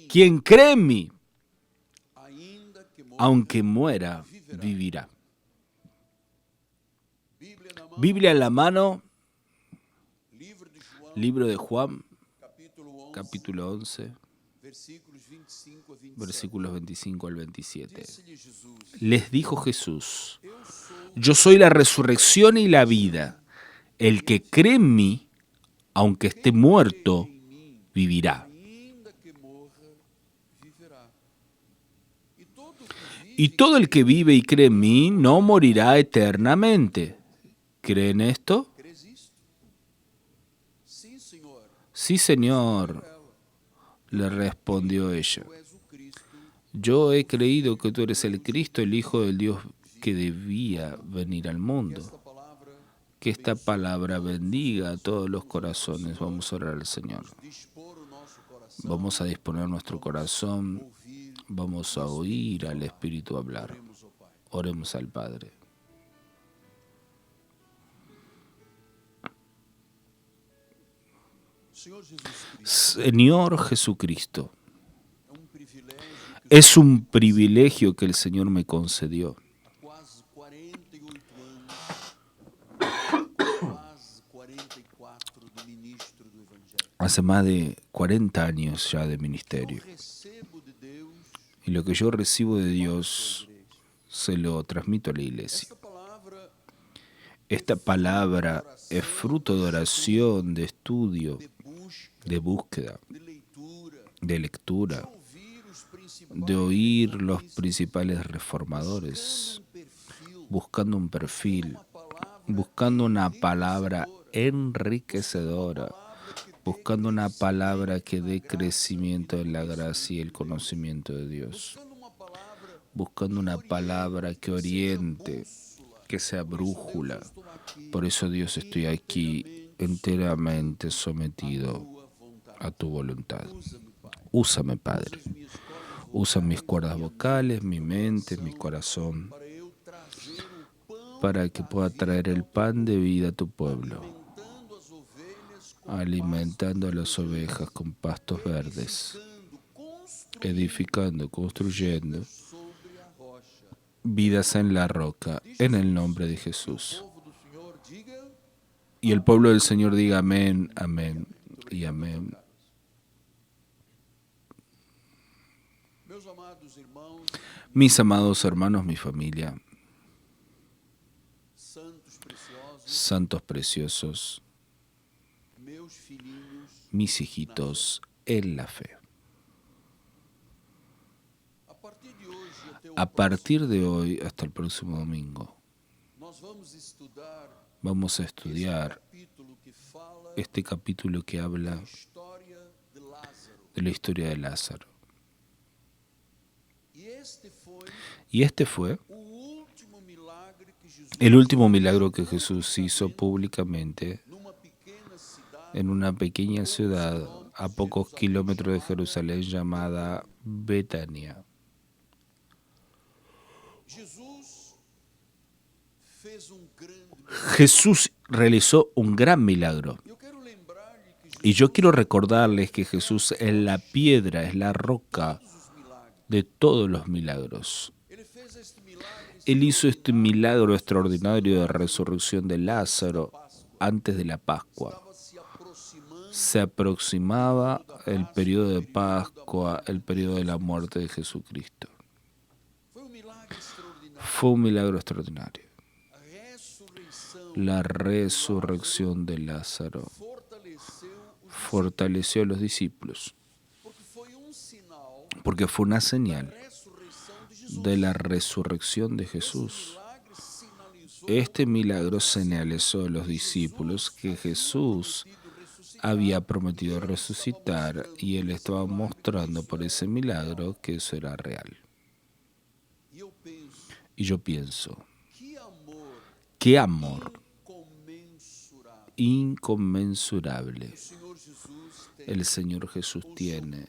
Quien cree en mí, aunque muera, vivirá. Biblia en la mano, libro de Juan, capítulo 11, versículos 25 al 27. Les dijo Jesús: yo soy la resurrección y la vida. El que cree en mí, aunque esté muerto, vivirá. Y todo el que vive y cree en mí no morirá eternamente. ¿Creen esto? Sí, Señor, le respondió ella. Yo he creído que tú eres el Cristo, el Hijo del Dios que debía venir al mundo. Que esta palabra bendiga a todos los corazones. Vamos a orar al Señor. Vamos a disponer nuestro corazón. Vamos a oír al Espíritu hablar. Oremos al Padre. Señor Jesucristo, es un privilegio que el Señor me concedió. Hace más de 40 años ya de ministerio. Y lo que yo recibo de Dios se lo transmito a la iglesia. Esta palabra es fruto de oración, de estudio, de búsqueda, de lectura, de oír los principales reformadores, buscando un perfil, buscando una palabra enriquecedora, buscando una palabra que dé crecimiento en la gracia y el conocimiento de Dios, buscando una palabra que oriente, que sea brújula. Por eso, Dios, estoy aquí enteramente sometido a tu voluntad. Úsame, Padre. Usa mis cuerdas vocales, mi mente, mi corazón, para que pueda traer el pan de vida a tu pueblo, alimentando a las ovejas con pastos verdes, edificando, construyendo vidas en la roca, en el nombre de Jesús. Y el pueblo del Señor diga amén, amén y amén. Mis amados hermanos, mi familia, santos preciosos, mis hijitos en la fe. A partir de hoy hasta el próximo domingo, vamos a estudiar este capítulo que habla de la historia de Lázaro. Y este fue el último milagro que Jesús hizo públicamente en una pequeña ciudad a pocos kilómetros de Jerusalén llamada Betania. Jesús realizó un gran milagro. Y yo quiero recordarles que Jesús es la piedra, es la roca de todos los milagros. Él hizo este milagro extraordinario de resurrección de Lázaro antes de la Pascua. Se aproximaba el periodo de Pascua, el periodo de la muerte de Jesucristo. Fue un milagro extraordinario. La resurrección de Lázaro fortaleció a los discípulos, porque fue una señal de la resurrección de Jesús. Este milagro señalizó a los discípulos que Jesús había prometido resucitar y él estaba mostrando por ese milagro que eso era real. Y yo pienso, qué amor inconmensurable el Señor Jesús tiene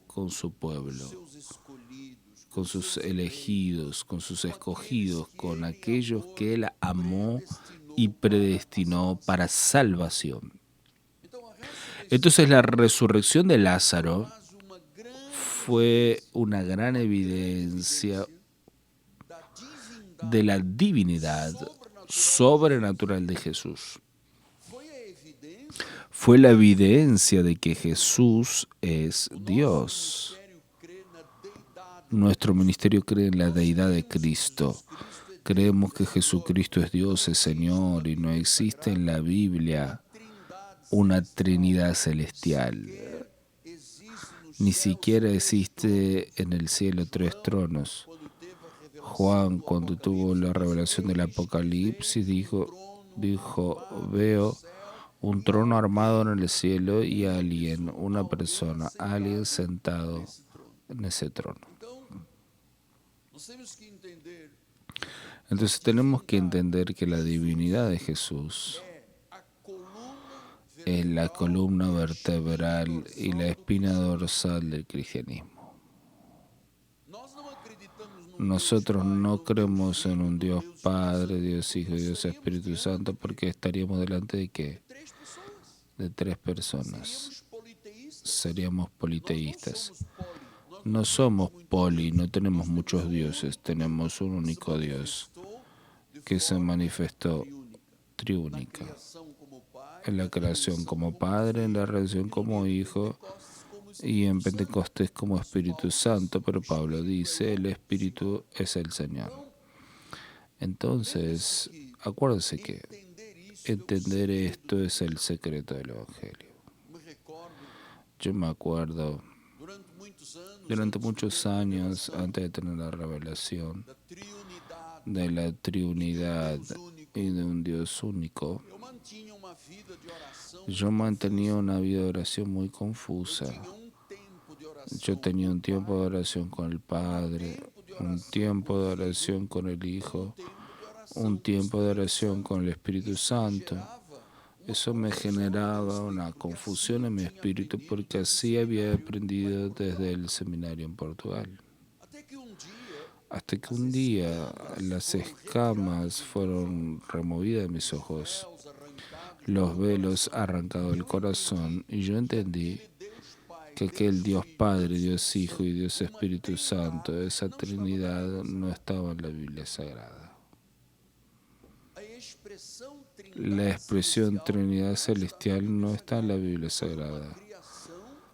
con su pueblo, con sus elegidos, con sus escogidos, con aquellos que Él amó y predestinó para salvación. Entonces la resurrección de Lázaro fue una gran evidencia de la divinidad sobrenatural de Jesús. Fue la evidencia de que Jesús es Dios. Nuestro ministerio cree en la deidad de Cristo. Creemos que Jesucristo es Dios, es Señor, y no existe en la Biblia una Trinidad celestial. Ni siquiera existe en el cielo 3 tronos. Juan, cuando tuvo la revelación del Apocalipsis, dijo, veo un trono armado en el cielo y alguien, una persona, alguien sentado en ese trono. Entonces tenemos que entender que la divinidad de Jesús es la columna vertebral y la espina dorsal del cristianismo. Nosotros no creemos en un Dios Padre, Dios Hijo y Dios Espíritu Santo porque estaríamos delante de ¿qué? De 3 personas. Seríamos politeístas. No somos poli, no tenemos muchos dioses, tenemos un único Dios que se manifestó triúnica. En la creación como Padre, en la redención como Hijo y en Pentecostés como Espíritu Santo, pero Pablo dice, el Espíritu es el Señor. Entonces, acuérdense que entender esto es el secreto del Evangelio. Yo me acuerdo, durante muchos años, antes de tener la revelación de la triunidad y de un Dios único, yo mantenía una vida de oración muy confusa. Yo tenía un tiempo de oración con el Padre, un tiempo de oración con el Hijo, un tiempo de oración con el Espíritu Santo. Eso me generaba una confusión en mi espíritu porque así había aprendido desde el seminario en Portugal. Hasta que un día las escamas fueron removidas de mis ojos, los velos arrancados del corazón, y yo entendí que aquel Dios Padre, Dios Hijo y Dios Espíritu Santo, esa Trinidad no estaba en la Biblia Sagrada. La expresión Trinidad Celestial no está en la Biblia Sagrada.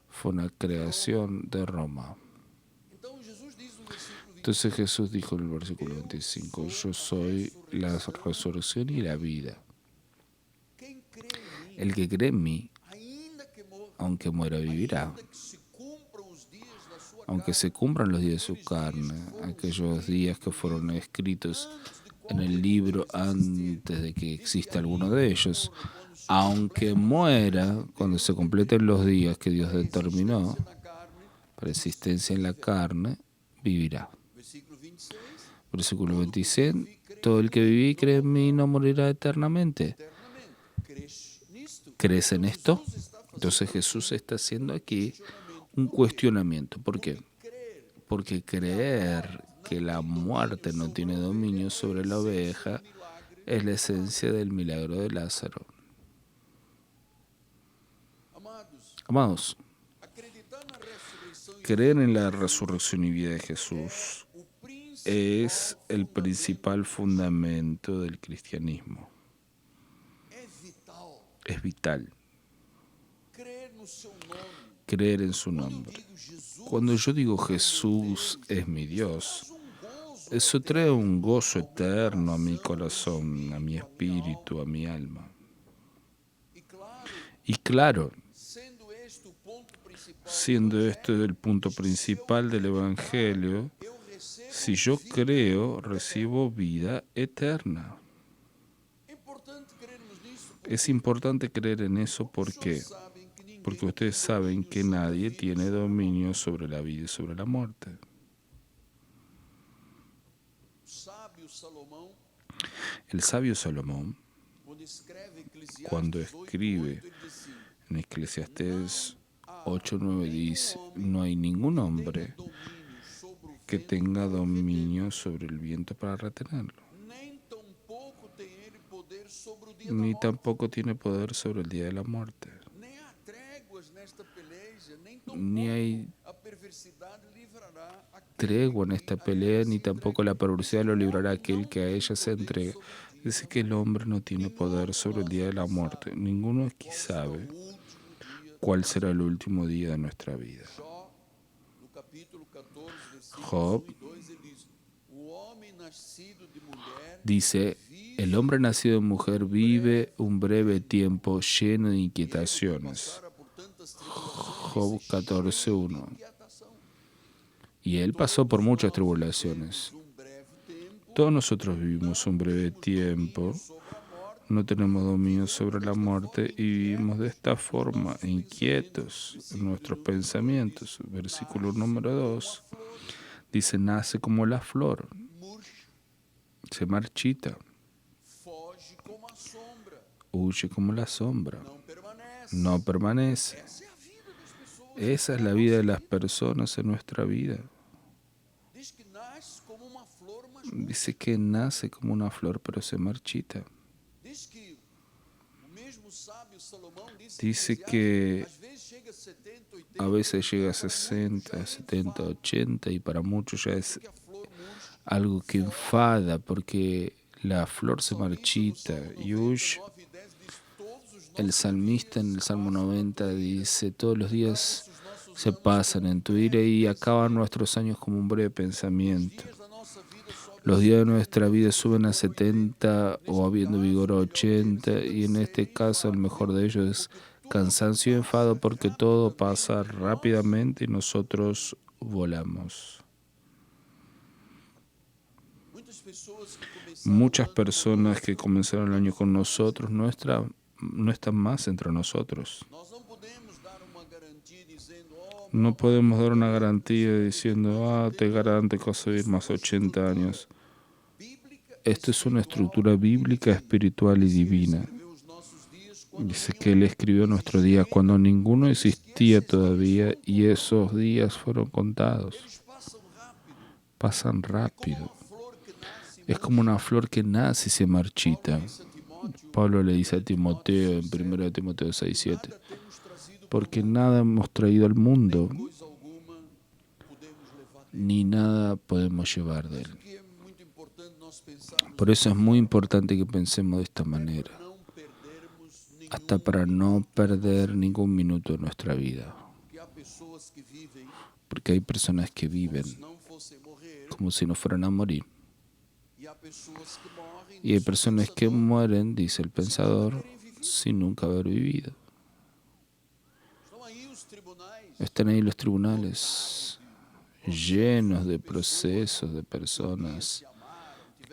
Fue una creación de Roma. Entonces Jesús dijo en el versículo 25, yo soy la resurrección y la vida. El que cree en mí, aunque muera, vivirá. Aunque se cumplan los días de su carne, aquellos días que fueron escritos en el libro antes de que exista alguno de ellos, aunque muera cuando se completen los días que Dios determinó para existencia en la carne, vivirá. Versículo 26, todo el que vive y cree en mí no morirá eternamente. ¿Crees en esto? Entonces Jesús está haciendo aquí un cuestionamiento. ¿Por qué? Porque creer que la muerte no tiene dominio sobre la oveja es la esencia del milagro de Lázaro. Amados, creer en la resurrección y vida de Jesús es el principal fundamento del cristianismo. Es vital. Creer en su nombre. Cuando yo digo Jesús es mi Dios, eso trae un gozo eterno a mi corazón, a mi espíritu, a mi alma. Y claro, siendo este el punto principal del Evangelio, si yo creo, recibo vida eterna. Es importante creer en eso porque ustedes saben que nadie tiene dominio sobre la vida y sobre la muerte. El sabio Salomón, cuando escribe en Eclesiastés 8:9, dice, no hay ningún hombre que tenga dominio sobre el viento para retenerlo, ni tampoco tiene poder sobre el día de la muerte. Ni hay tregua en esta pelea, ni tampoco la perversidad lo librará aquel que a ella se entrega. Dice que el hombre no tiene poder sobre el día de la muerte. Ninguno aquí sabe cuál será el último día de nuestra vida. Job dice, el hombre nacido de mujer vive un breve tiempo lleno de inquietaciones. Job 14:1. Y él pasó por muchas tribulaciones. Todos nosotros vivimos un breve tiempo, no tenemos dominio sobre la muerte y vivimos de esta forma, inquietos en nuestros pensamientos. Versículo número 2 dice, nace como la flor, se marchita, huye como la sombra, no permanece. Esa es la vida de las personas en nuestra vida. Dice que nace como una flor, pero se marchita. Dice que a veces llega a 60, 70, 80 y para muchos ya es algo que enfada porque la flor se marchita y huye. El salmista en el Salmo 90 dice, todos los días se pasan en tu ira y acaban nuestros años como un breve pensamiento. Los días de nuestra vida suben a 70 o habiendo vigor a 80 y en este caso el mejor de ellos es cansancio y enfado porque todo pasa rápidamente y nosotros volamos. Muchas personas que comenzaron el año con nosotros no están más entre nosotros. No podemos dar una garantía diciendo, te garanto que vas a vivir más 80 años. Esto es una estructura bíblica, espiritual y divina. Dice que Él escribió nuestro día cuando ninguno existía todavía y esos días fueron contados. Pasan rápido. Es como una flor que nace y se marchita. Pablo le dice a Timoteo en 1 Timoteo 6:7, porque nada hemos traído al mundo, ni nada podemos llevar de él. Por eso es muy importante que pensemos de esta manera, hasta para no perder ningún minuto de nuestra vida. Porque hay personas que viven como si no fueran a morir. Y hay personas que mueren, dice el pensador, sin nunca haber vivido. Están ahí los tribunales llenos de procesos de personas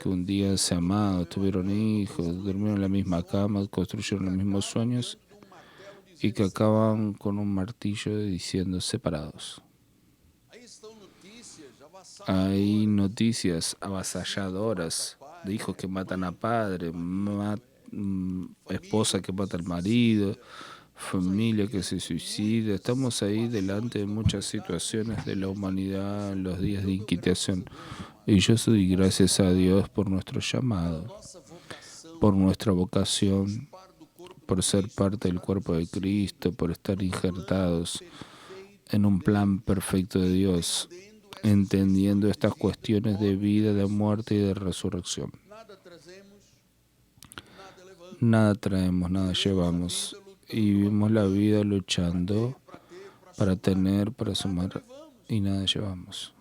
que un día se amaron, tuvieron hijos, durmieron en la misma cama, construyeron los mismos sueños y que acaban con un martillo diciendo separados. Hay noticias avasalladoras de hijos que matan a padre, esposa que mata al marido, familia que se suicida. Estamos ahí delante de muchas situaciones de la humanidad en los días de inquietación. Y yo doy gracias a Dios por nuestro llamado, por nuestra vocación, por ser parte del cuerpo de Cristo, por estar injertados en un plan perfecto de Dios, entendiendo estas cuestiones de vida, de muerte y de resurrección. Nada traemos, nada llevamos y vivimos la vida luchando para tener, para sumar y nada llevamos.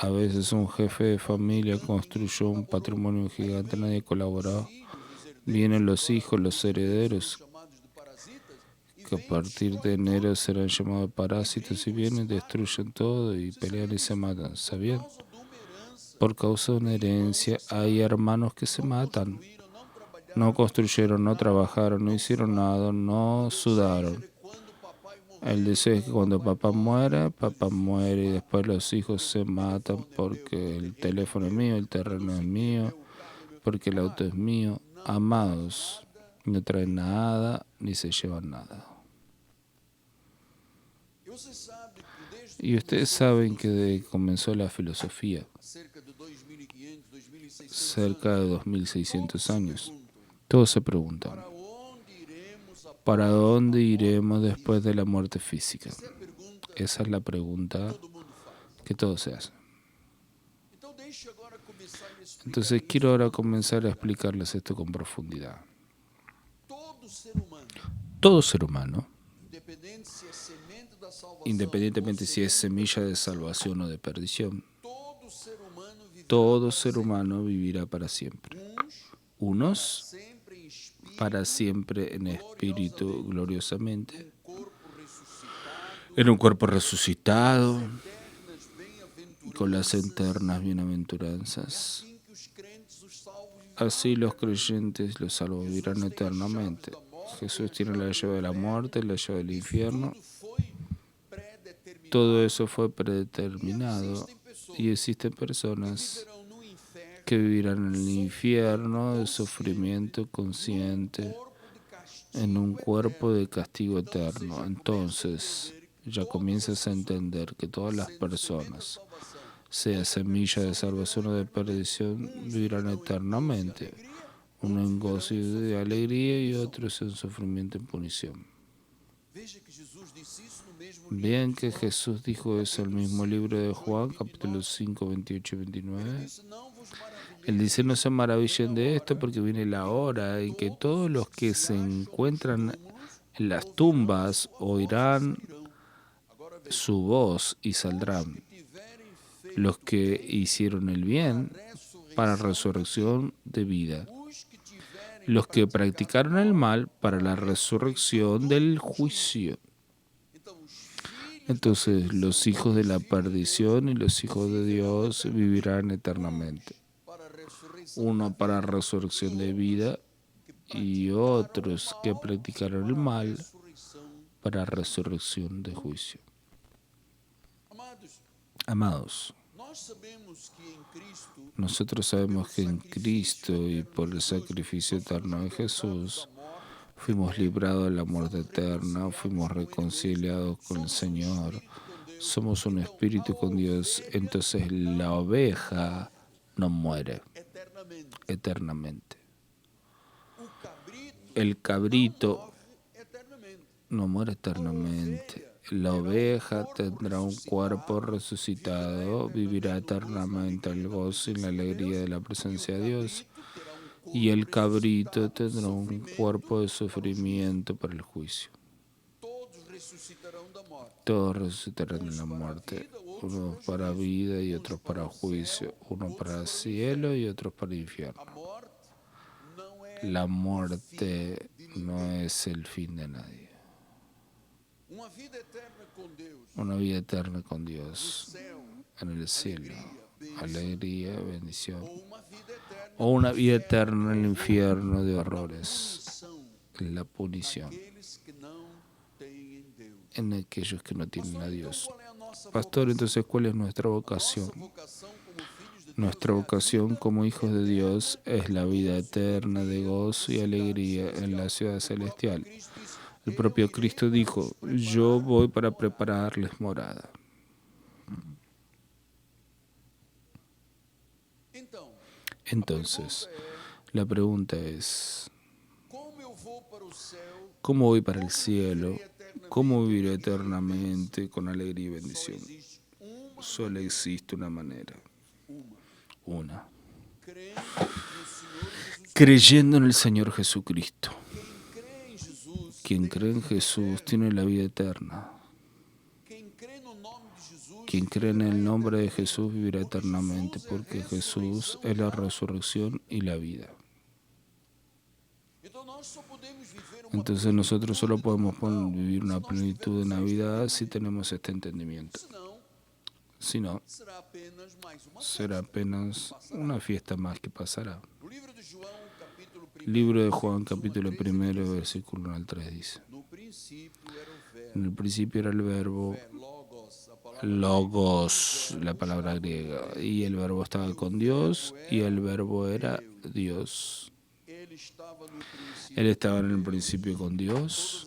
A veces un jefe de familia construyó un patrimonio gigante, nadie colaboró. Vienen los hijos, los herederos, que a partir de enero serán llamados parásitos y vienen, destruyen todo y pelean y se matan. ¿Sabían? Por causa de una herencia hay hermanos que se matan. No construyeron, no trabajaron, no hicieron nada, no sudaron. El deseo es que cuando papá muere y después los hijos se matan porque el teléfono es mío, el terreno es mío, porque el auto es mío. Amados, no traen nada ni se llevan nada. Y ustedes saben que desde que comenzó la filosofía, cerca de 2600 años, todos se preguntan, ¿Para dónde iremos después de la muerte física? Esa es la pregunta que todos se hacen. Entonces quiero ahora comenzar a explicarles esto con profundidad. Todo ser humano, independientemente si es semilla de salvación o de perdición, todo ser humano vivirá para siempre. Unos para siempre en espíritu gloriosamente, en un cuerpo resucitado, con las eternas bienaventuranzas. Así los creyentes, los salvos, vivirán eternamente. Jesús tiene la llave de la muerte, la llave del infierno. Todo eso fue predeterminado y existen personas que vivirán en el infierno de sufrimiento consciente en un cuerpo de castigo eterno. Entonces ya comienzas a entender que todas las personas, sea semilla de salvación o de perdición, vivirán eternamente, uno en gozo y de alegría y otros en sufrimiento y punición. Vean que Jesús dijo eso en el mismo libro de Juan, capítulo 5, 28 y 29. Él dice: no se maravillen de esto, porque viene la hora en que todos los que se encuentran en las tumbas oirán su voz y saldrán. Los que hicieron el bien para resurrección de vida. Los que practicaron el mal para la resurrección del juicio. Entonces los hijos de la perdición y los hijos de Dios vivirán eternamente. Uno para resurrección de vida y otros que practicaron el mal para resurrección de juicio. Amados, nosotros sabemos que en Cristo y por el sacrificio eterno de Jesús fuimos librados de la muerte eterna, fuimos reconciliados con el Señor, somos un espíritu con Dios. Entonces la oveja no muere eternamente. El cabrito no muere eternamente. La oveja tendrá un cuerpo resucitado, vivirá eternamente el gozo y la alegría de la presencia de Dios. Y el cabrito tendrá un cuerpo de sufrimiento para el juicio. Todos resucitarán en la muerte, unos para vida y otros para juicio, uno para el cielo y otros para el infierno. La muerte no es el fin de nadie. Una vida eterna con Dios en el cielo, alegría, bendición. O una vida eterna en el infierno de horrores, en la punición, en aquellos que no tienen a Dios. Pastor, entonces, ¿cuál es nuestra vocación? Nuestra vocación como hijos de Dios es la vida eterna de gozo y alegría en la ciudad celestial. El propio Cristo dijo: yo voy para prepararles morada. Entonces, la pregunta es: ¿cómo voy para el cielo? ¿Cómo viviré eternamente con alegría y bendición? Solo existe una manera. Una. Creyendo en el Señor Jesucristo. Quien cree en Jesús tiene la vida eterna. Quien cree en el nombre de Jesús vivirá eternamente, porque Jesús es la resurrección y la vida. Entonces nosotros solo podemos vivir una plenitud de Navidad si tenemos este entendimiento. Si no, será apenas una fiesta más que pasará. Libro de Juan, capítulo 1, versículo 1 al 3 dice: en el principio era el verbo, logos, la palabra griega, y el verbo estaba con Dios, y el verbo era Dios. Él estaba en el principio con Dios.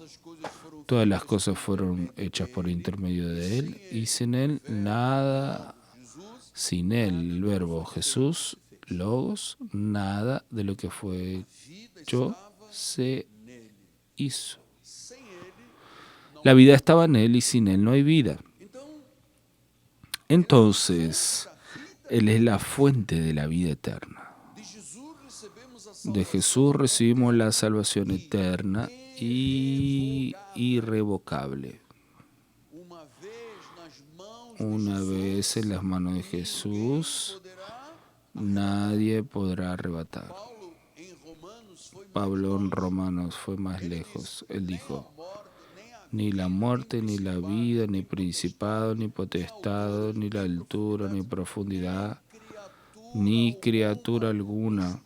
Todas las cosas fueron hechas por intermedio de Él, y sin Él nada, sin Él, el verbo Jesús, logos, nada de lo que fue hecho se hizo. La vida estaba en Él y sin Él no hay vida. Entonces, Él es la fuente de la vida eterna. De Jesús recibimos la salvación eterna y irrevocable. Una vez en las manos de Jesús, nadie podrá arrebatar. Pablo en Romanos fue más lejos. Él dijo, ni la muerte, ni la vida, ni principado, ni potestad, ni la altura, ni profundidad, ni criatura alguna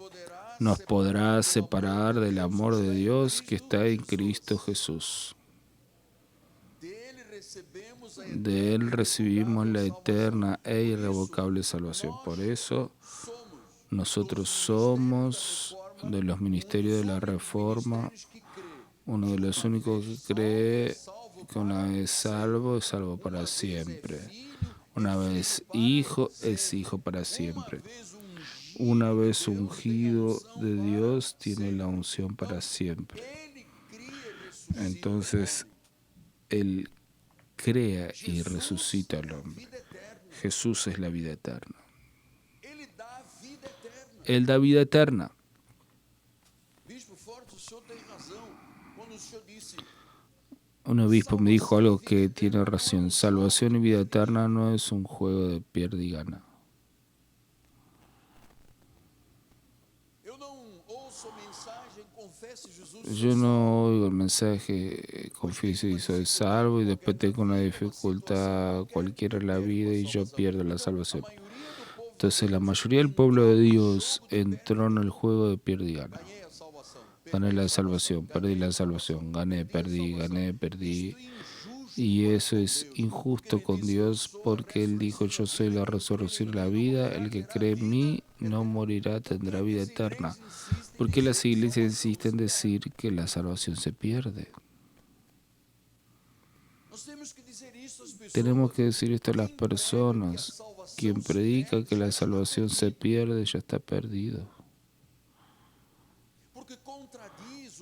nos podrá separar del amor de Dios que está en Cristo Jesús. De Él recibimos la eterna e irrevocable salvación. Por eso, nosotros somos de los ministerios de la Reforma, uno de los únicos que cree que una vez salvo, es salvo para siempre. Una vez hijo, es hijo para siempre. Una vez ungido de Dios, tiene la unción para siempre. Entonces, Él crea y resucita al hombre. Jesús es la vida eterna. Él da vida eterna. Un obispo me dijo algo que tiene razón. Salvación y vida eterna no es un juego de pierde y gana. Yo no oigo el mensaje, confieso y soy salvo, y después tengo una dificultad cualquiera en la vida y yo pierdo la salvación. Entonces la mayoría del pueblo de Dios entró en el juego de pierde y gana. Gané la salvación, perdí la salvación, gané, perdí. Y eso es injusto con Dios porque Él dijo, yo soy la resurrección y la vida, el que cree en mí no morirá, tendrá vida eterna. ¿Por qué las iglesias insisten en decir que la salvación se pierde? Tenemos que decir esto a las personas. Quien predica que la salvación se pierde ya está perdido.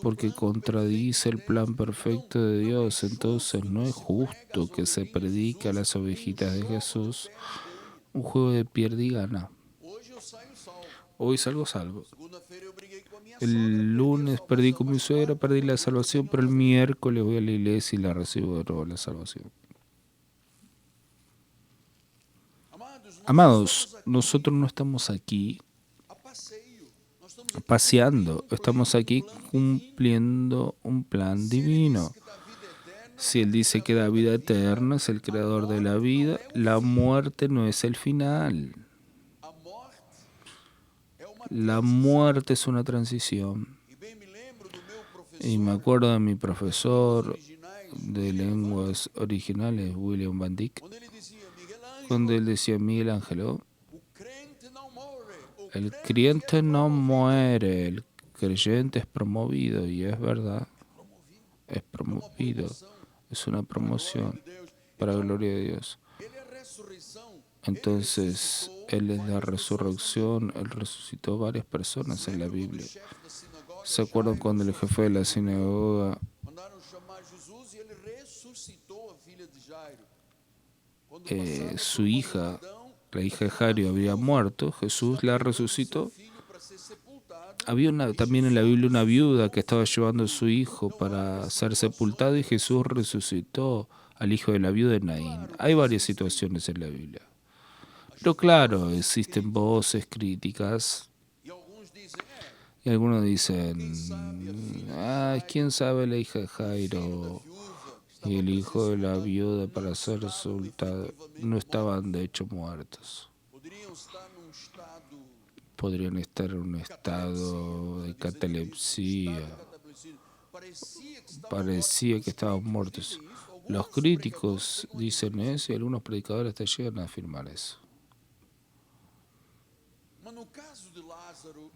Porque contradice el plan perfecto de Dios. Entonces no es justo que se predique a las ovejitas de Jesús un juego de pierde y gana. Hoy salgo salvo. El lunes perdí con mi suegra, perdí la salvación, pero el miércoles voy a la iglesia y la recibo de nuevo la salvación. Amados, nosotros no estamos aquí paseando, estamos aquí cumpliendo un plan divino. Si Él dice que da vida eterna, es el creador de la vida, la muerte no es el final. La muerte es una transición. Y me acuerdo de mi profesor de lenguas originales, William Van Dyck, cuando él decía, Miguel Ángelo, el creyente no muere, el creyente es promovido, y es verdad, es promovido, es una promoción para la gloria de Dios. Entonces, Él es la resurrección, Él resucitó varias personas en la Biblia. ¿Se acuerdan cuando el jefe de la sinagoga su hija, la hija de Jairo, había muerto? Jesús la resucitó. Había también en la Biblia una viuda que estaba llevando a su hijo para ser sepultado y Jesús resucitó al hijo de la viuda de Naín. Hay varias situaciones en la Biblia. Pero claro, existen voces críticas y algunos dicen, ¿quién sabe la hija de Jairo y el hijo de la viuda para ser sepultado? No estaban de hecho muertos. Podrían estar en un estado de catalepsia. Parecía que estaban muertos. Los críticos dicen eso y algunos predicadores hasta llegan a afirmar eso.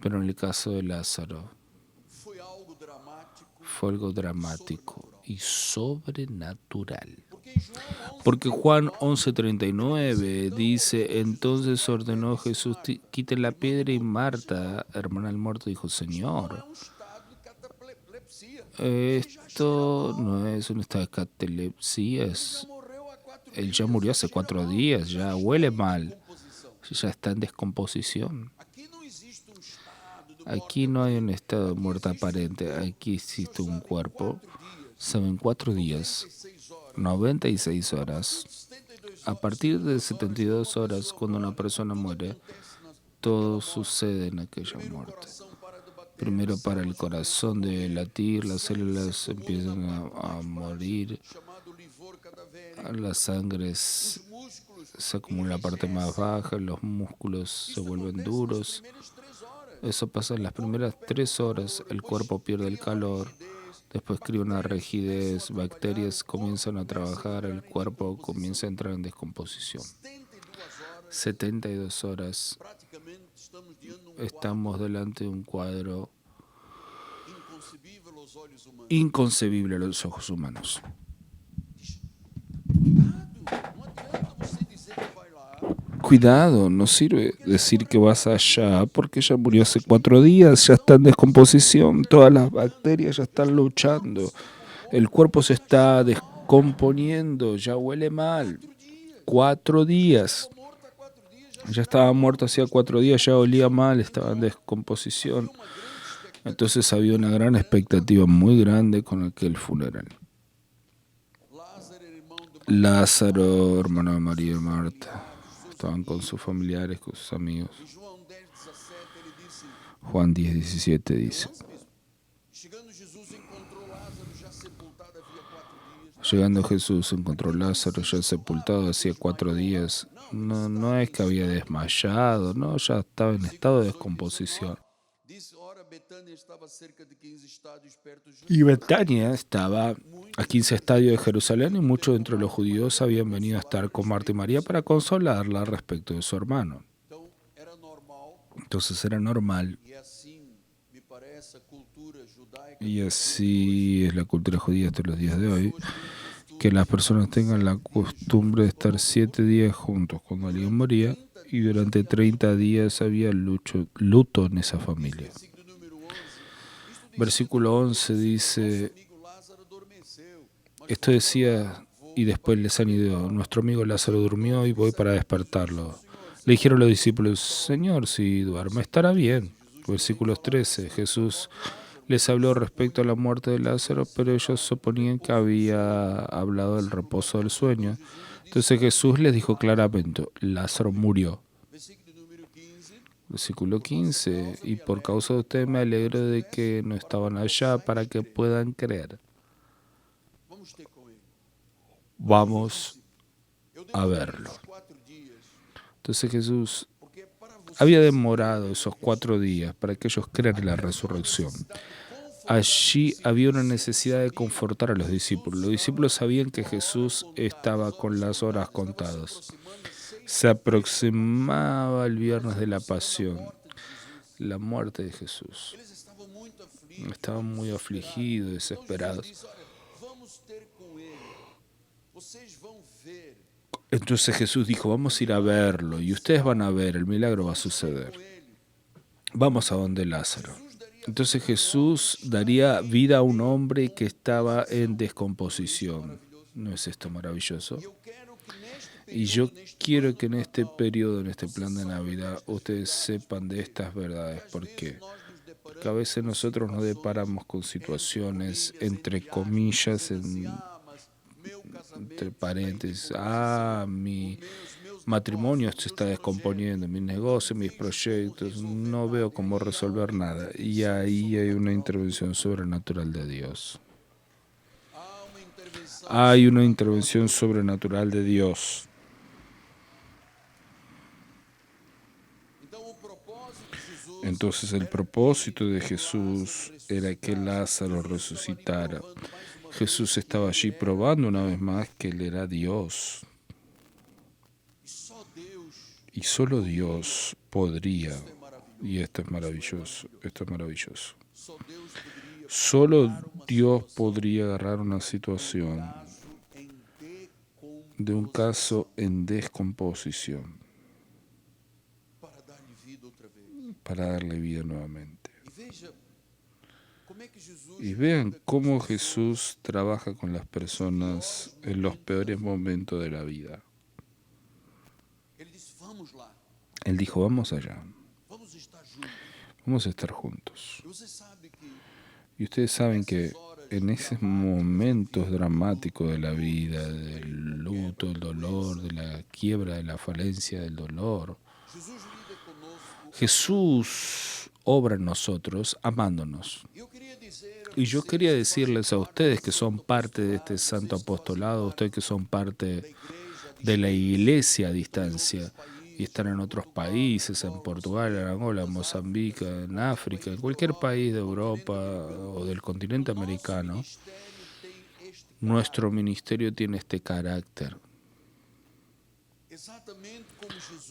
Pero en el caso de Lázaro fue algo dramático y sobrenatural. Porque Juan 11:39 dice, entonces ordenó Jesús, quiten la piedra, y Marta, hermana del muerto, dijo, Señor, Esto no es un estado de catalepsia, él ya murió hace 4 días, ya huele mal, ya está en descomposición. Aquí no hay un estado de muerte aparente, aquí existe un cuerpo. Saben 4 días, 96 horas. A partir de 72 horas, cuando una persona muere, todo sucede en aquella muerte. Primero para el corazón de latir, las células empiezan a morir, la sangre se acumula en la parte más baja, los músculos se vuelven duros. Eso pasa en las primeras 3 horas, el cuerpo pierde el calor, después crea una rigidez, bacterias comienzan a trabajar, el cuerpo comienza a entrar en descomposición. 72 horas estamos delante de un cuadro inconcebible a los ojos humanos. Cuidado, no sirve decir que vas allá porque ya murió hace 4 días, ya está en descomposición, todas las bacterias ya están luchando, el cuerpo se está descomponiendo, ya huele mal. 4 días. Ya estaba muerto hacía 4 días, ya olía mal, estaba en descomposición. Entonces había una gran expectativa muy grande con aquel funeral. Lázaro, hermano de María y Marta, estaban con sus familiares, con sus amigos. Juan 10:17 dice: llegando Jesús encontró a Lázaro ya sepultado hacía 4 días. No, no es que había desmayado, no, ya estaba en estado de descomposición. Y Betania estaba a 15 estadios de Jerusalén y muchos entre los judíos habían venido a estar con Marta y María para consolarla respecto de su hermano. Entonces era normal, y así es la cultura judía hasta los días de hoy, que las personas tengan la costumbre de estar 7 días juntos cuando alguien moría, y durante 30 días había luto en esa familia. Versículo 11 dice: esto decía, y después les añadió: nuestro amigo Lázaro durmió y voy para despertarlo. Le dijeron los discípulos: Señor, si duerme estará bien. Versículos 13, Jesús les habló respecto a la muerte de Lázaro, pero ellos suponían que había hablado del reposo del sueño. Entonces Jesús les dijo claramente: Lázaro murió. Versículo 15, y por causa de ustedes me alegro de que no estaban allá para que puedan creer. Vamos a verlo. Entonces Jesús había demorado esos 4 días para que ellos crean en la resurrección. Allí había una necesidad de confortar a los discípulos. Los discípulos sabían que Jesús estaba con las horas contadas. Se aproximaba el viernes de la pasión, la muerte de Jesús. Estaban muy afligidos, desesperados. Entonces Jesús dijo: vamos a ir a verlo y ustedes van a ver, el milagro va a suceder. Vamos a donde Lázaro. Entonces Jesús daría vida a un hombre que estaba en descomposición. ¿No es esto maravilloso? Y yo quiero que en este periodo, en este plan de Navidad, ustedes sepan de estas verdades. ¿Por qué? Porque a veces nosotros nos deparamos con situaciones, entre comillas, entre paréntesis: mi matrimonio se está descomponiendo, mi negocio, mis proyectos, no veo cómo resolver nada. Y ahí hay una intervención sobrenatural de Dios. Hay una intervención sobrenatural de Dios. Entonces el propósito de Jesús era que Lázaro resucitara. Jesús estaba allí probando una vez más que Él era Dios. Y solo Dios podría, y esto es maravilloso, solo Dios podría agarrar una situación de un caso en descomposición para darle vida nuevamente. Y vean cómo Jesús trabaja con las personas en los peores momentos de la vida. Él dijo, vamos allá, vamos a estar juntos. Y ustedes saben que en esos momentos dramáticos de la vida, del luto, del dolor, de la quiebra, de la falencia, del dolor, Jesús obra en nosotros amándonos. Y yo quería decirles a ustedes que son parte de este santo apostolado, ustedes que son parte de la iglesia a distancia y están en otros países, en Portugal, en Angola, en Mozambique, en África, en cualquier país de Europa o del continente americano, nuestro ministerio tiene este carácter,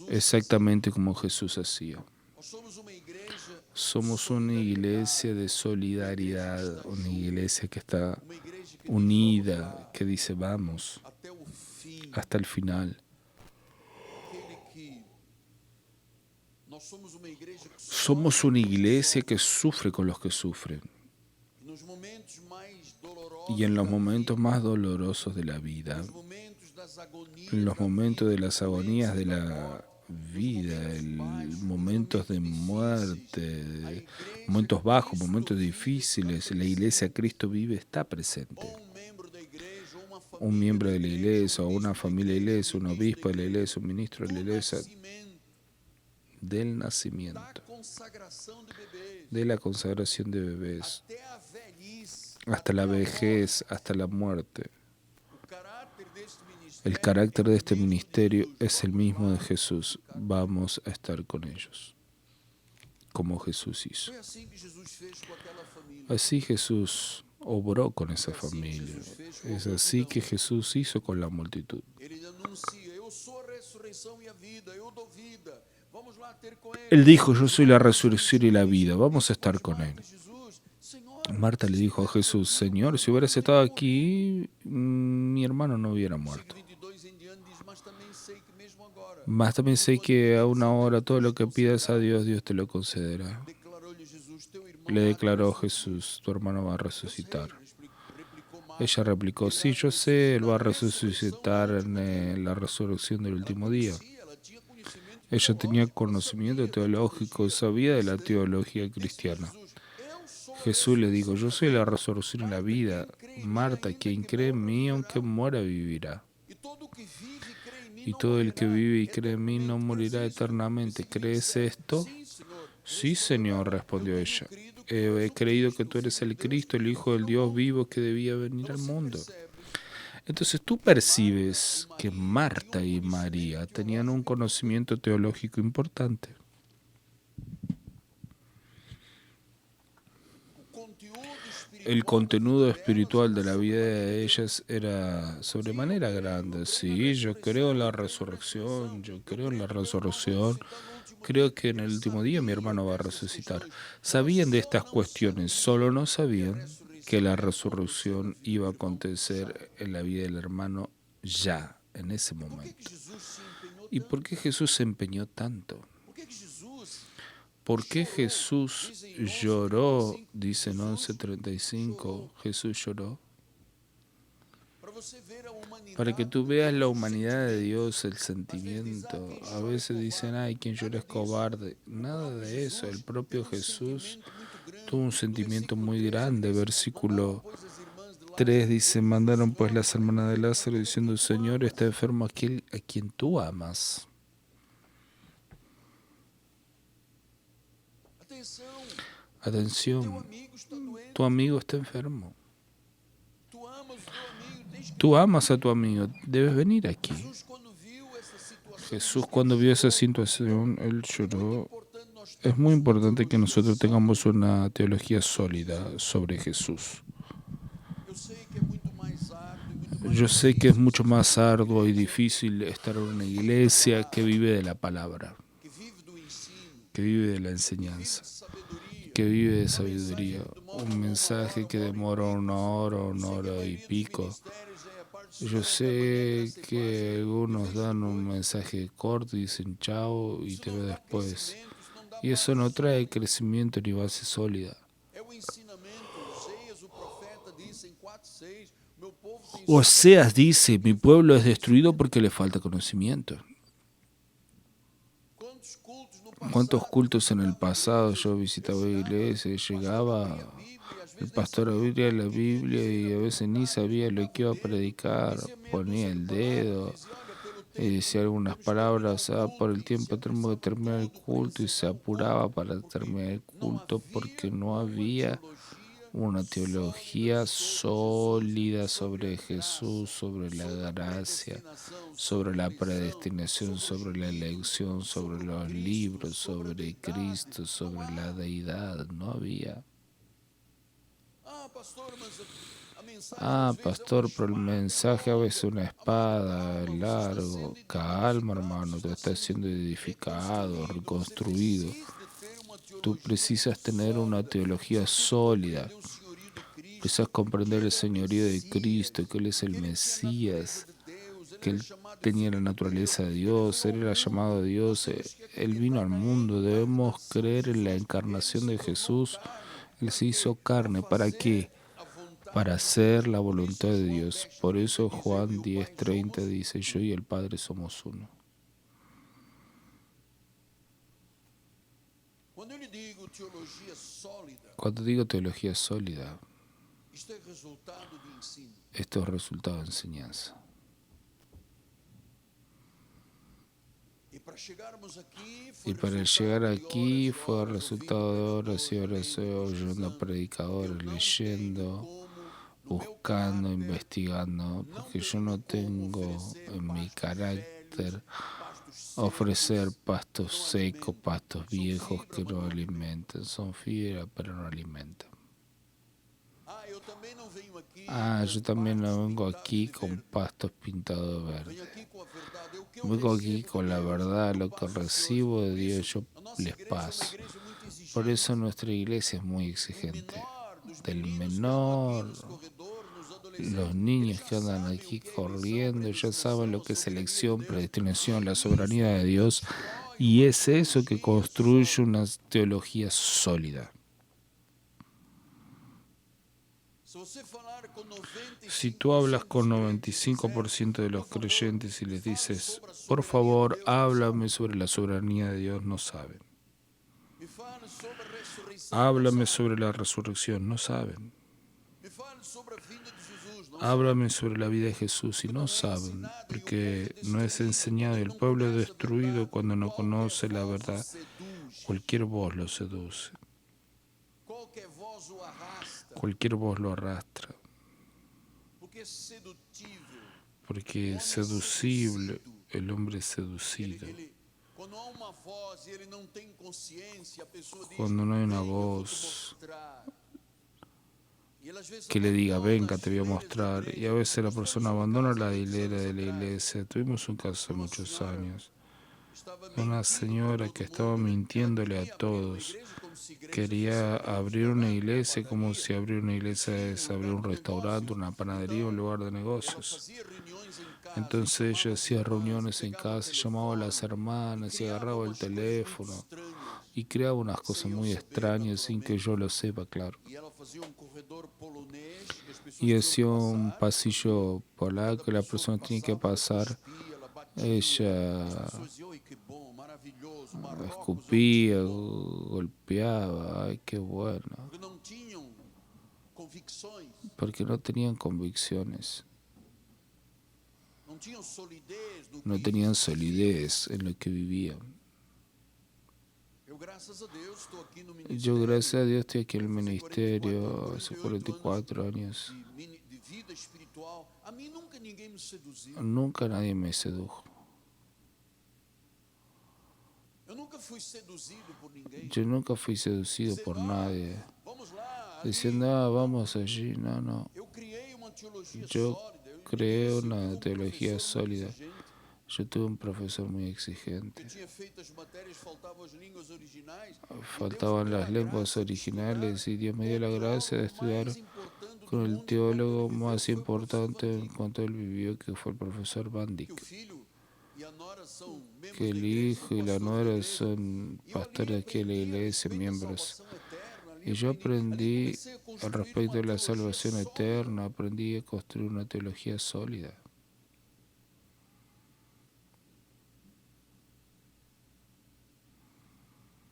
exactamente como Jesús hacía. Somos una iglesia de solidaridad, una iglesia que está unida, que dice vamos hasta el final. Somos una iglesia que sufre con los que sufren. Y en los momentos más dolorosos de la vida, en los momentos de las agonías de la vida, momentos de muerte, momentos bajos, momentos difíciles, la iglesia Cristo vive está presente. Un miembro de la iglesia, o una familia de la iglesia, un obispo de la iglesia, un ministro de la iglesia, del nacimiento, de la consagración de bebés, hasta la vejez, hasta la muerte. El carácter de este ministerio es el mismo de Jesús. Vamos a estar con ellos, como Jesús hizo. Así Jesús obró con esa familia. Es así que Jesús hizo con la multitud. Él dijo, yo soy la resurrección y la vida, vamos a estar con Él. Marta le dijo a Jesús, Señor, si hubieras estado aquí, mi hermano no hubiera muerto. Mas también sé que a una hora todo lo que pidas a Dios, Dios te lo concederá. Le declaró Jesús, tu hermano va a resucitar. Ella replicó, sí, yo sé, él va a resucitar en la resurrección del último día. Ella tenía conocimiento teológico, sabía de la teología cristiana. Jesús le dijo, yo soy la resurrección y la vida. Marta, quien cree en mí, aunque muera, vivirá. Y todo el que vive y cree en mí no morirá eternamente. ¿Crees esto? Sí, Señor, respondió ella. He creído que tú eres el Cristo, el Hijo del Dios vivo que debía venir al mundo. Entonces tú percibes que Marta y María tenían un conocimiento teológico importante. El contenido espiritual de la vida de ellas era sobremanera grande. Sí, yo creo en la resurrección, creo que en el último día mi hermano va a resucitar. Sabían de estas cuestiones, solo no sabían que la resurrección iba a acontecer en la vida del hermano ya, en ese momento. ¿Y por qué Jesús se empeñó tanto? ¿Por qué Jesús lloró? Dice en 11:35, Jesús lloró. Para que tú veas la humanidad de Dios, el sentimiento. A veces dicen, ay, quien llora es cobarde. Nada de eso. El propio Jesús tuvo un sentimiento muy grande. Versículo 3 dice, mandaron pues las hermanas de Lázaro diciendo, Señor, está enfermo aquel a quien tú amas. Atención, tu amigo está enfermo. Tú amas a tu amigo, debes venir aquí. Jesús cuando vio esa situación, él lloró. Es muy importante que nosotros tengamos una teología sólida sobre Jesús. Yo sé que es mucho más arduo y difícil estar en una iglesia que vive de la palabra, que vive de la enseñanza, que vive de sabiduría. Un mensaje que demora una hora y pico. Yo sé que algunos dan un mensaje corto y dicen chao y te veo después. Y eso no trae crecimiento ni base sólida. Oseas dice, mi pueblo es destruido porque le falta conocimiento. ¿Cuántos cultos en el pasado yo visitaba iglesias, llegaba el pastor a abrir la Biblia y a veces ni sabía lo que iba a predicar, ponía el dedo y decía algunas palabras, por el tiempo tenemos que terminar el culto y se apuraba para terminar el culto porque no había una teología sólida sobre Jesús, sobre la gracia, sobre la predestinación, sobre la elección, sobre los libros, sobre Cristo, sobre la deidad. No había. Pastor, pero el mensaje a veces una espada, largo. Calma, hermano, tú estás siendo edificado, reconstruido. Tú precisas tener una teología sólida. Precisas comprender el señorío de Cristo, que Él es el Mesías, que Él tenía la naturaleza de Dios, Él era llamado de Dios, Él vino al mundo. Debemos creer en la encarnación de Jesús. Él se hizo carne. ¿Para qué? Para hacer la voluntad de Dios. Por eso Juan 10:30 dice, yo y el Padre somos uno. Cuando digo teología sólida, esto es resultado de enseñanza. Y para llegar aquí fue el resultado de horas y horas oyendo a predicadores, leyendo, buscando, investigando, porque yo no tengo en mi carácter ofrecer pastos secos, pastos viejos que no alimentan. Son fibra, pero no alimentan. Yo también no vengo aquí con pastos pintados de verde. Vengo aquí con la verdad, lo que recibo de Dios, yo les paso. Por eso nuestra iglesia es muy exigente. Del menor, los niños que andan aquí corriendo, ya saben lo que es elección, predestinación, la soberanía de Dios. Y es eso que construye una teología sólida. Si tú hablas con 95% de los creyentes y les dices, por favor, háblame sobre la soberanía de Dios, no saben. Háblame sobre la resurrección, no saben. Háblame sobre la vida de Jesús y no saben, porque no es enseñado y el pueblo es destruido cuando no conoce la verdad. Cualquier voz lo seduce. Cualquier voz lo arrastra. Porque es seducible, el hombre es seducido. Cuando no hay una voz que le diga, venga, te voy a mostrar. Y a veces la persona abandona la hilera de la iglesia. Tuvimos un caso hace muchos años. Una señora que estaba mintiéndole a todos. Quería abrir una iglesia como si abrir una iglesia es abrir un restaurante, una panadería, un lugar de negocios. Entonces ella hacía reuniones en casa, llamaba a las hermanas y agarraba el teléfono y creaba unas cosas muy extrañas sin que yo lo sepa, claro. Y hacía un pasillo polaco que la persona tenía que pasar. Ella escupía, golpeaba, ay, qué bueno. Porque no tenían convicciones. No tenían solidez en lo que vivían. Yo, gracias a Dios, estoy aquí en el ministerio hace 44 años. Nunca nadie me sedujo. Yo nunca fui seducido por nadie. Diciendo, vamos allí. No. Yo creé una teología sólida. Yo tuve un profesor muy exigente. Faltaban las lenguas originales y Dios me dio la gracia de estudiar con el teólogo más importante en cuanto él vivió, que fue el profesor Bandic. Que el hijo y la nuera son pastores aquí de la iglesia, miembros. Y yo aprendí al respecto de la salvación eterna, aprendí a construir una teología sólida.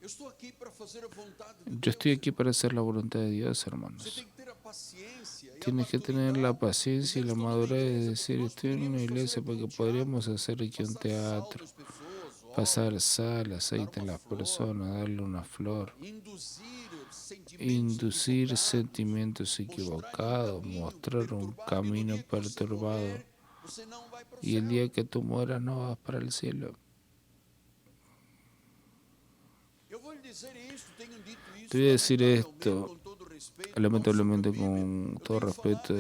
Yo estoy aquí para hacer la voluntad de Dios, hermanos. Tienes que tener la paciencia y la madurez de decir, estoy en una iglesia porque podríamos hacer aquí un teatro, pasar sal, aceite en las personas, darle una flor, inducir sentimientos equivocados, mostrar un camino perturbado, y el día que tú mueras no vas para el cielo. Te voy a decir esto, lamentablemente con todo respeto.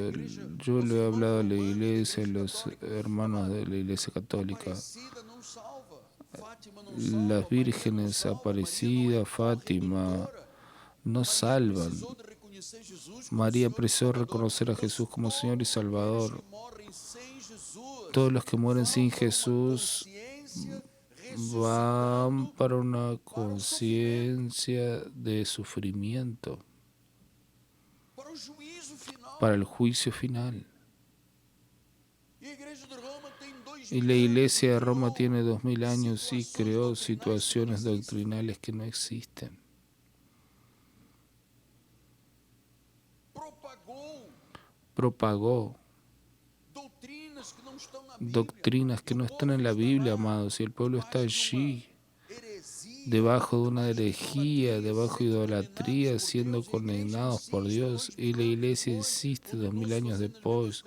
Yo le he hablado a la iglesia, a los hermanos de la iglesia católica. Las vírgenes Aparecida, Fátima, no salvan. María precisó reconocer a Jesús como Señor y Salvador. Todos los que mueren sin Jesús van para una conciencia de sufrimiento, para el juicio final. Y la Iglesia de Roma tiene 2000 años y creó situaciones doctrinales que no existen. Propagó doctrinas que no están en la Biblia, amados, y el pueblo está allí, debajo de una herejía, debajo de idolatría, siendo condenados por Dios, y la iglesia insiste 2000 años después,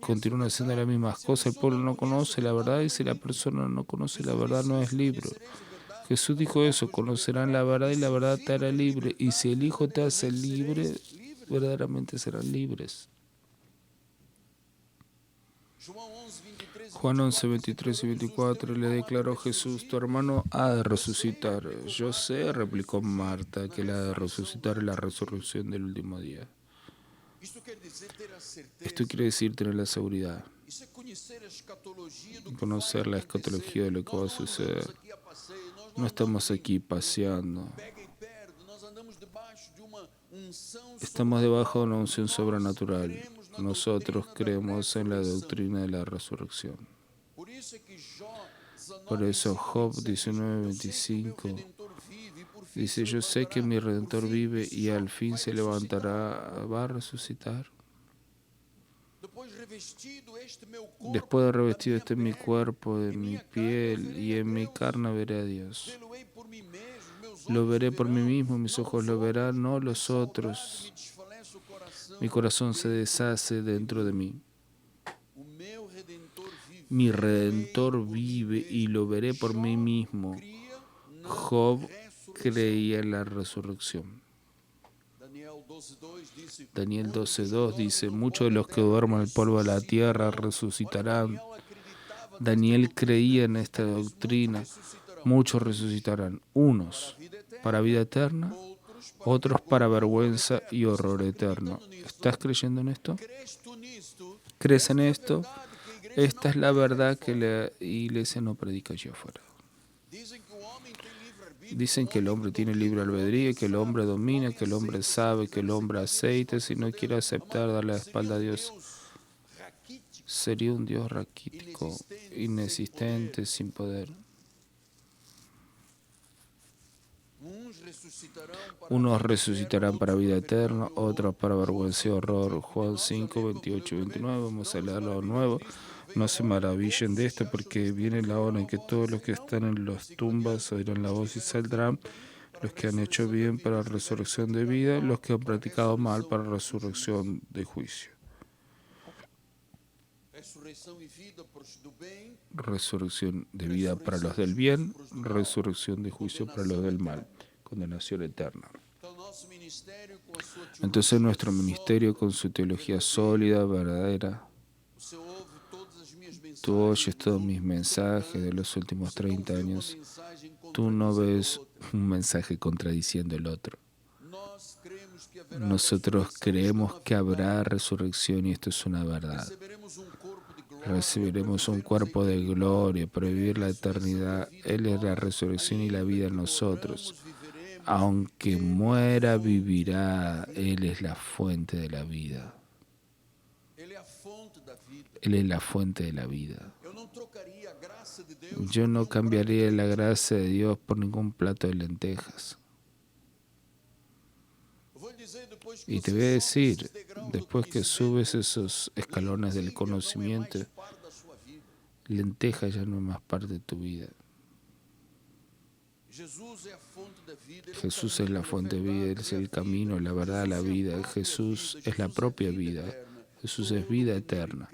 continúa haciendo las mismas cosas. El pueblo no conoce la verdad, y si la persona no conoce la verdad, no es libre. Jesús dijo eso, conocerán la verdad y la verdad te hará libre, y si el Hijo te hace libre, verdaderamente serán libres. Juan 11, 23 y 24, le declaró Jesús, tu hermano ha de resucitar. Yo sé, replicó Marta, que él ha de resucitar en la resurrección del último día. Esto quiere decir tener la seguridad, conocer la escatología de lo que va a suceder. No estamos aquí paseando. Estamos debajo de una unción sobrenatural. Nosotros creemos en la doctrina de la resurrección. Por eso Job 19:25 dice, yo sé que mi Redentor vive y al fin se levantará, va a resucitar. Después de revestido este mi cuerpo, de mi piel y en mi carne veré a Dios. Lo veré por mí mismo, mis ojos lo verán, no los otros. Mi corazón se deshace dentro de mí. Mi Redentor vive y lo veré por mí mismo. Job creía en la resurrección. Daniel 12:2 dice, muchos de los que duerman el polvo de la tierra resucitarán. Daniel creía en esta doctrina. Muchos resucitarán, unos para vida eterna, otros para vergüenza y horror eterno. ¿Estás creyendo en esto? ¿Crees en esto? Esta es la verdad que la iglesia no predica allá afuera. Dicen que el hombre tiene libre albedrío, que el hombre domina, que el hombre sabe, que el hombre aceita. Si no quiere aceptar, darle la espalda a Dios. Sería un Dios raquítico, inexistente, sin poder. Unos resucitarán para vida eterna, otros para vergüenza y horror. Juan 5, 28 y 29. Vamos a leerlo de nuevo. No se maravillen de esto, porque viene la hora en que todos los que están en las tumbas oirán la voz y saldrán, los que han hecho bien para resurrección de vida, los que han practicado mal para resurrección de juicio. Resurrección de vida para los del bien, resurrección de juicio para los del mal, condenación eterna. Entonces nuestro ministerio, con su teología sólida, verdadera, tú oyes todos mis mensajes de los últimos 30 años, tú no ves un mensaje contradiciendo el otro. Nosotros creemos que habrá resurrección y esto es una verdad. Recibiremos un cuerpo de gloria para vivir la eternidad. Él es la resurrección y la vida en nosotros. Aunque muera, vivirá. Él es la fuente de la vida. Él es la fuente de la vida. Yo no cambiaría la gracia de Dios por ningún plato de lentejas. Y te voy a decir, después que subes esos escalones del conocimiento, lentejas ya no es más parte de tu vida. Jesús es la fuente de vida, Él es el camino, la verdad, la vida. Jesús es la propia vida. Jesús es vida eterna.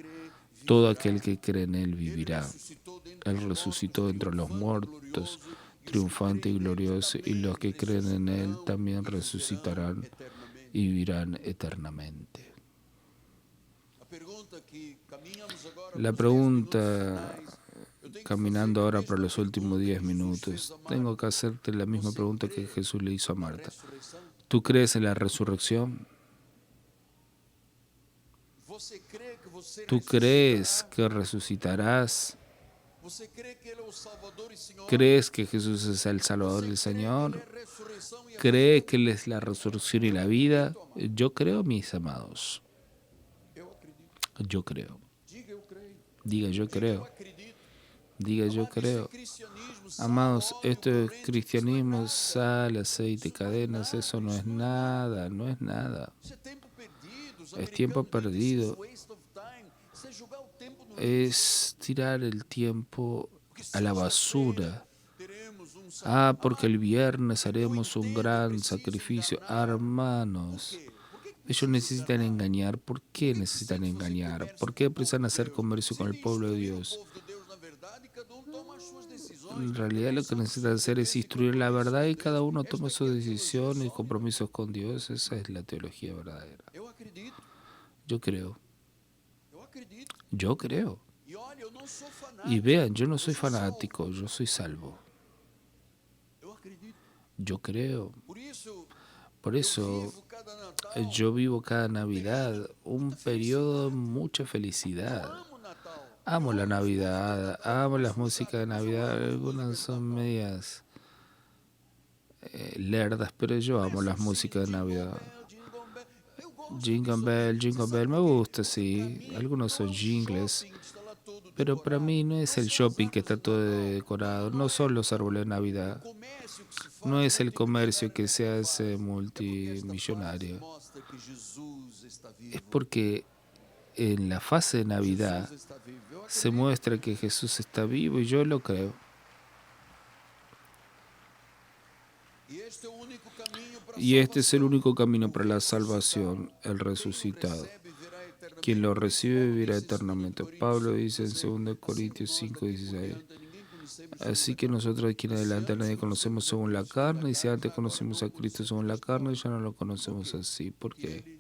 Todo aquel que cree en Él vivirá. Él resucitó entre los muertos, triunfante y glorioso, y los que creen en Él también resucitarán y vivirán eternamente. La pregunta, caminando ahora por los últimos 10 minutos, tengo que hacerte la misma pregunta que Jesús le hizo a Marta. ¿Tú crees en la resurrección? ¿Tú crees que resucitarás? ¿Crees que Jesús es el Salvador y el Señor? ¿Crees que Él es la resurrección y la vida? Yo creo, mis amados. Yo creo. Diga, yo creo. Diga, yo creo. Amados, esto es cristianismo, sal, aceite, cadenas, eso no es nada, no es nada. Es tiempo perdido. Es tirar el tiempo a la basura. Porque el viernes haremos un gran sacrificio. Hermanos, ellos necesitan engañar. ¿Por qué necesitan engañar? ¿Por qué precisan hacer comercio con el pueblo de Dios? En realidad lo que necesitan hacer es instruir la verdad y cada uno toma sus decisiones y compromisos con Dios. Esa es la teología verdadera. Yo creo. Yo creo. Y vean, yo no soy fanático, yo soy salvo. Yo creo. Por eso yo vivo cada Navidad un periodo de mucha felicidad. Amo la Navidad, amo las músicas de Navidad. Algunas son medias lerdas, pero yo amo las músicas de Navidad. Jingle Bell, me gusta, sí. Algunos son jingles. Pero para mí no es el shopping que está todo decorado, no son los árboles de Navidad, no es el comercio que se hace multimillonario. Es porque en la fase de Navidad se muestra que Jesús está vivo y yo lo creo. Y este es el único camino para la salvación, el resucitado. Quien lo recibe vivirá eternamente. Pablo dice en 2 Corintios 5:16. Así que nosotros de aquí en adelante a nadie conocemos según la carne, y si antes conocimos a Cristo según la carne, ya no lo conocemos así. ¿Por qué?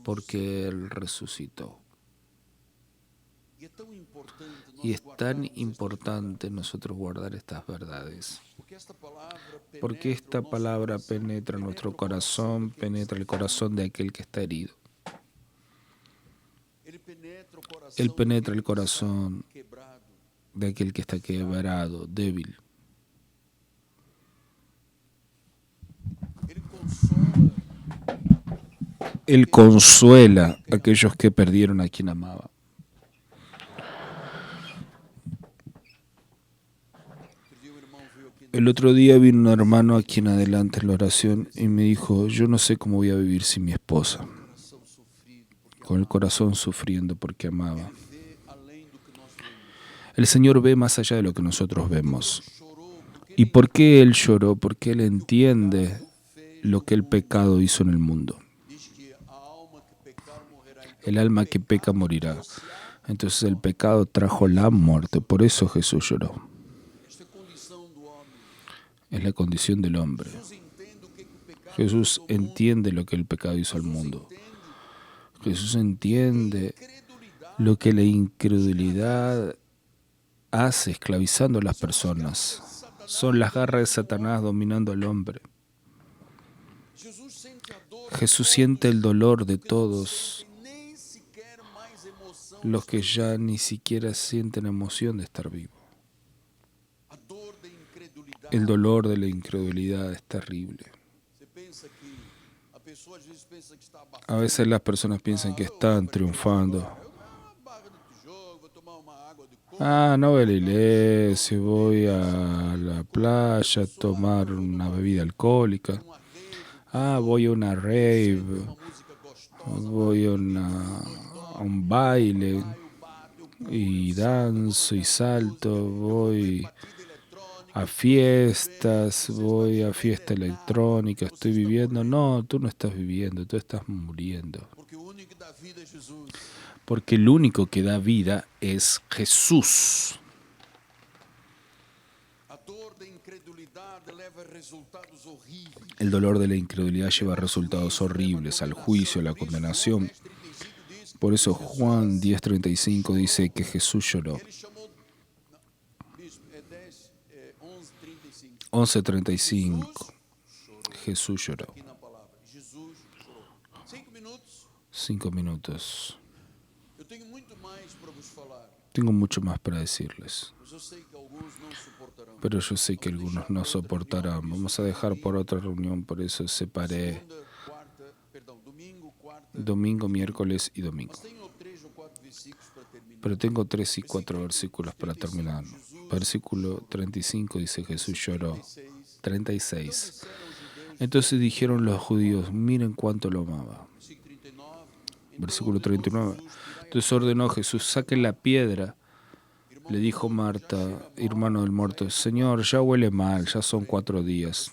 Porque Él resucitó. Y es tan importante nosotros guardar estas verdades. Porque esta palabra penetra nuestro corazón, penetra el corazón de aquel que está herido. Él penetra el corazón de aquel que está quebrado, débil. Él consuela a aquellos que perdieron a quien amaba. El otro día vino un hermano aquí en adelante en la oración y me dijo, yo no sé cómo voy a vivir sin mi esposa, con el corazón sufriendo porque amaba. El Señor ve más allá de lo que nosotros vemos. ¿Y por qué Él lloró? Porque Él entiende lo que el pecado hizo en el mundo. El alma que peca morirá. Entonces el pecado trajo la muerte, por eso Jesús lloró. Es la condición del hombre. Jesús entiende lo que el pecado hizo al mundo. Jesús entiende lo que la incredulidad hace esclavizando a las personas. Son las garras de Satanás dominando al hombre. Jesús siente el dolor de todos los que ya ni siquiera sienten emoción de estar vivos. El dolor de la incredulidad es terrible. A veces las personas piensan que están triunfando. No voy a la iglesia, voy a la playa a tomar una bebida alcohólica. Voy a una rave, voy a un baile y danzo y salto, voy a fiestas, voy a fiesta electrónica, estoy viviendo. No, tú no estás viviendo, tú estás muriendo. Porque el único que da vida es Jesús. El dolor de la incredulidad lleva a resultados horribles, al juicio, a la condenación. Por eso Juan 10:35 dice que Jesús lloró. 11:35. Jesús lloró. 5 minutos. Tengo mucho más para decirles, pero yo sé que algunos no soportarán. Vamos a dejar por otra reunión, por eso separé domingo, miércoles y domingo. Pero tengo 3 y 4 versículos para terminar. Versículo 35 dice: Jesús lloró. 36. Entonces dijeron los judíos: miren cuánto lo amaba. Versículo 39. Entonces ordenó Jesús: saquen la piedra. Le dijo Marta, hermano del muerto: Señor, ya huele mal, ya son 4 días.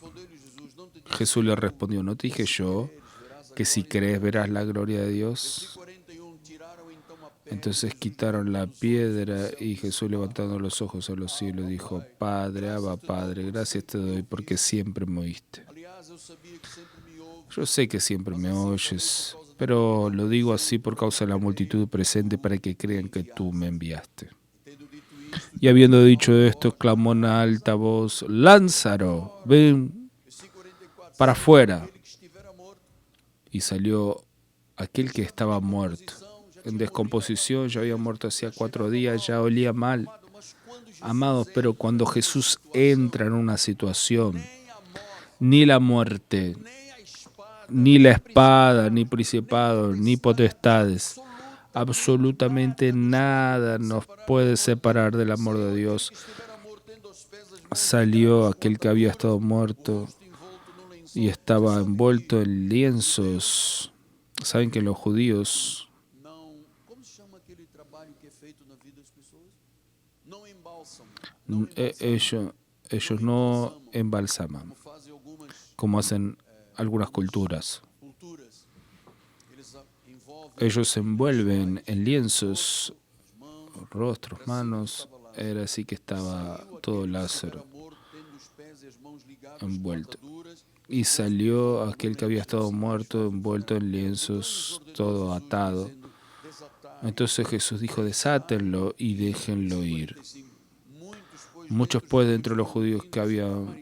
Jesús le respondió: ¿no te dije yo que si crees verás la gloria de Dios? Entonces quitaron la piedra y Jesús, levantando los ojos a los cielos, dijo: Padre, Abba, Padre, gracias te doy porque siempre me oíste. Yo sé que siempre me oyes, pero lo digo así por causa de la multitud presente, para que crean que tú me enviaste. Y habiendo dicho esto, clamó en alta voz: Lázaro, ven para afuera. Y salió aquel que estaba muerto, en descomposición, ya había muerto hacía 4 días, ya olía mal. Amados, pero cuando Jesús entra en una situación, ni la muerte, ni la espada, ni principado, ni potestades, absolutamente nada nos puede separar del amor de Dios. Salió aquel que había estado muerto y estaba envuelto en lienzos. Saben que los judíos ellos no embalsaman, como hacen algunas culturas. Ellos se envuelven en lienzos, rostros, manos. Era así que estaba todo Lázaro envuelto. Y salió aquel que había estado muerto, envuelto en lienzos, todo atado. Entonces Jesús dijo: desátenlo y déjenlo ir. Muchos pues de entre los judíos que habían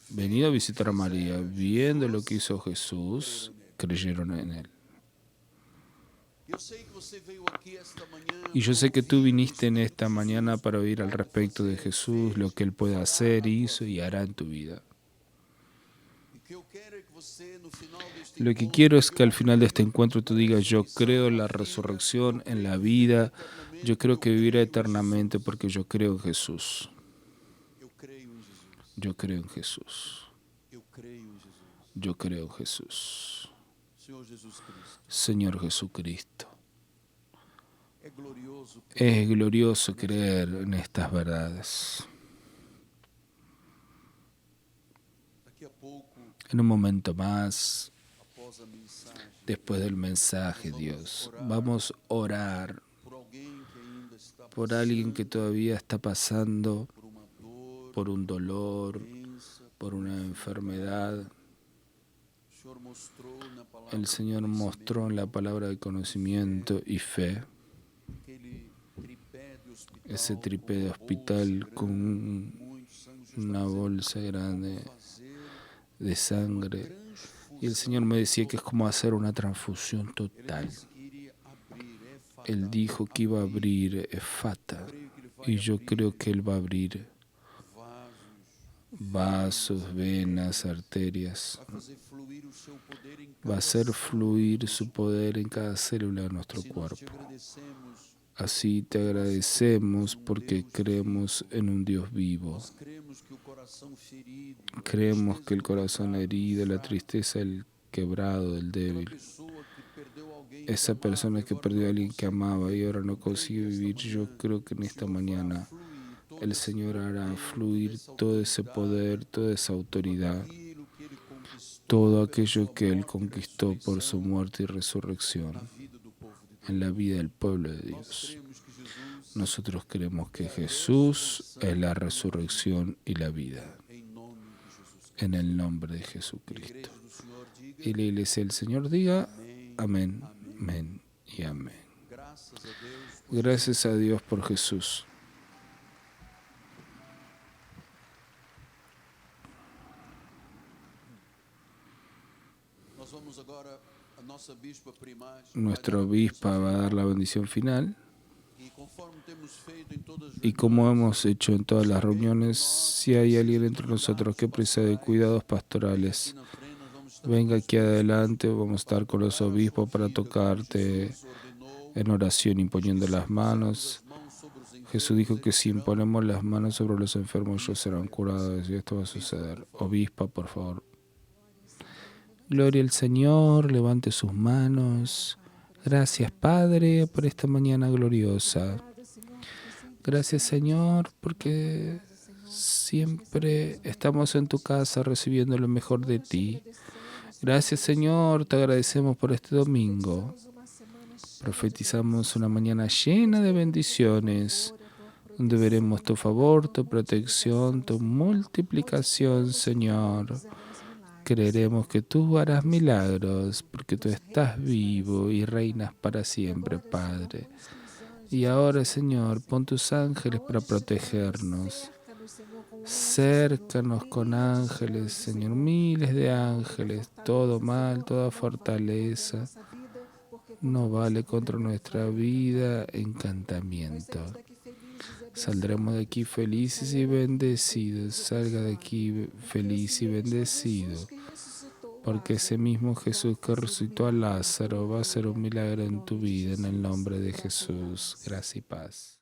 venido a visitar a María, viendo lo que hizo Jesús, creyeron en él. Y yo sé que tú viniste en esta mañana para oír al respecto de Jesús, lo que Él puede hacer, hizo y hará en tu vida. Lo que quiero es que al final de este encuentro tú digas: yo creo en la resurrección, en la vida, yo creo que viviré eternamente porque yo creo en Jesús. Yo creo en Jesús. Yo creo en Jesús. Señor Jesucristo. Es glorioso creer en estas verdades. En un momento más, después del mensaje, Dios, vamos a orar por alguien que todavía está pasando por un dolor, por una enfermedad. El Señor mostró en la palabra de conocimiento y fe ese tripé de hospital con una bolsa grande de sangre. Y el Señor me decía que es como hacer una transfusión total. Él dijo que iba a abrir Efata, y yo creo que Él va a abrir vasos, venas, arterias. Va a hacer fluir su poder en cada célula de nuestro cuerpo. Así te agradecemos porque creemos en un Dios vivo. Creemos que el corazón herido, la tristeza, el quebrado, el débil, esa persona que perdió a alguien que amaba y ahora no consigue vivir, yo creo que en esta mañana el Señor hará fluir todo ese poder, toda esa autoridad, todo aquello que Él conquistó por su muerte y resurrección en la vida del pueblo de Dios. Nosotros creemos que Jesús es la resurrección y la vida. En el nombre de Jesucristo. Y la iglesia del Señor diga amén, amén y amén. Gracias a Dios por Jesús. Nuestra obispa va a dar la bendición final. Y como hemos hecho en todas las reuniones, si hay alguien entre nosotros que precisa de cuidados pastorales, venga aquí adelante, vamos a estar con los obispos para tocarte en oración imponiendo las manos. Jesús dijo que si imponemos las manos sobre los enfermos, ellos serán curados y esto va a suceder. Obispa, por favor. Gloria al Señor, levante sus manos. Gracias, Padre, por esta mañana gloriosa. Gracias, Señor, porque siempre estamos en tu casa recibiendo lo mejor de ti. Gracias, Señor, te agradecemos por este domingo. Profetizamos una mañana llena de bendiciones, donde veremos tu favor, tu protección, tu multiplicación, Señor. Creeremos que tú harás milagros, porque tú estás vivo y reinas para siempre, Padre. Y ahora, Señor, pon tus ángeles para protegernos. Cércanos con ángeles, Señor, miles de ángeles. Todo mal, toda fortaleza no vale contra nuestra vida encantamiento. Saldremos de aquí felices y bendecidos. Salga de aquí feliz y bendecido. Porque ese mismo Jesús que resucitó a Lázaro va a hacer un milagro en tu vida en el nombre de Jesús. Gracia y paz.